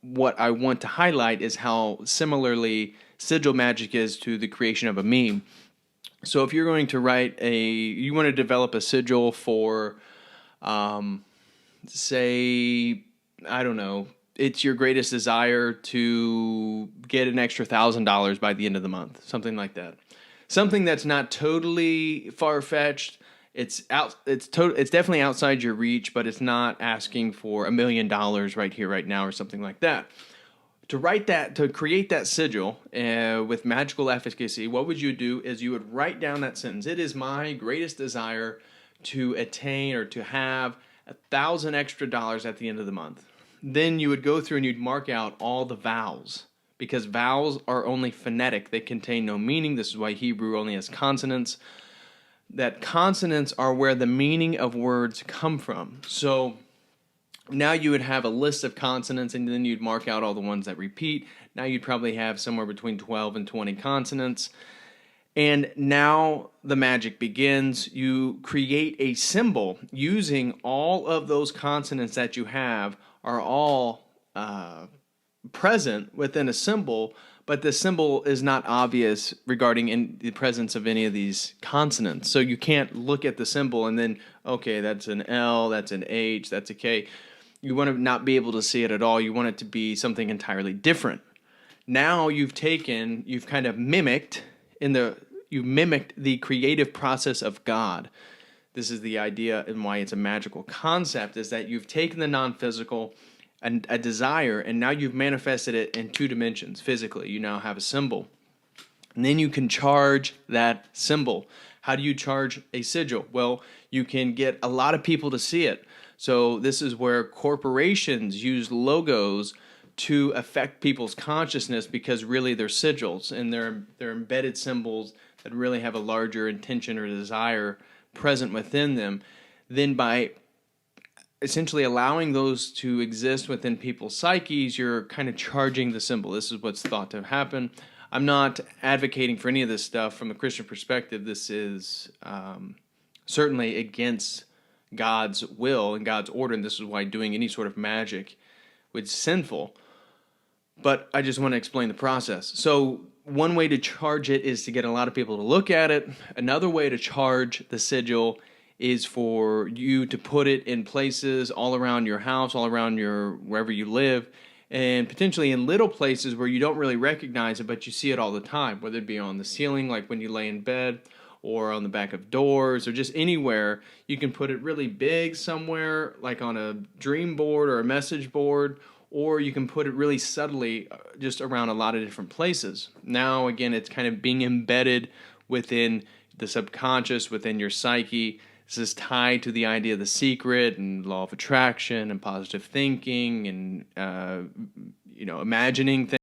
what I want to highlight is how similarly sigil magic is to the creation of a meme. So if you're going to you want to develop a sigil for, say, I don't know, it's your greatest desire to get an extra $1,000 by the end of the month, something like that. Something that's not totally far fetched. It's definitely outside your reach, but it's not asking for $1 million right here, right now, or something like that. To create that sigil with magical efficacy, what would you do is you would write down that sentence. It is my greatest desire to attain or to have $1,000 extra at the end of the month. Then you would go through and you'd mark out all the vowels, because vowels are only phonetic. They contain no meaning. This is why Hebrew only has consonants. That consonants are where the meaning of words come from. So now you would have a list of consonants, and then you'd mark out all the ones that repeat. Now you'd probably have somewhere between 12 and 20 consonants. And now the magic begins. You create a symbol using all of those consonants that you have are all present within a symbol, but the symbol is not obvious regarding the presence of any of these consonants. So you can't look at the symbol and then, okay, that's an L, that's an H, that's a K. You want to not be able to see it at all. You want it to be something entirely different. Now you've kind of mimicked the creative process of God. This is the idea and why it's a magical concept, is that you've taken the non-physical and a desire, and now you've manifested it in 2 dimensions physically. You now have a symbol. And then you can charge that symbol. How do you charge a sigil? Well, you can get a lot of people to see it. So this is where corporations use logos to affect people's consciousness, because really they're sigils, and they're embedded symbols that really have a larger intention or desire present within them. Then by essentially allowing those to exist within people's psyches, you're kind of charging the symbol. This is what's thought to happen. I'm not advocating for any of this stuff from a Christian perspective. This is certainly against God's will and God's order, and this is why doing any sort of magic was sinful. But I just want to explain the process. So one way to charge it is to get a lot of people to look at it. Another way to charge the sigil is for you to put it in places all around your house, all around wherever you live, and potentially in little places where you don't really recognize it, but you see it all the time, whether it be on the ceiling, like when you lay in bed, or on the back of doors, or just anywhere. You can put it really big somewhere, like on a dream board or a message board, or you can put it really subtly just around a lot of different places. Now, again, it's kind of being embedded within the subconscious, within your psyche. This is tied to the idea of the secret and law of attraction and positive thinking and imagining things.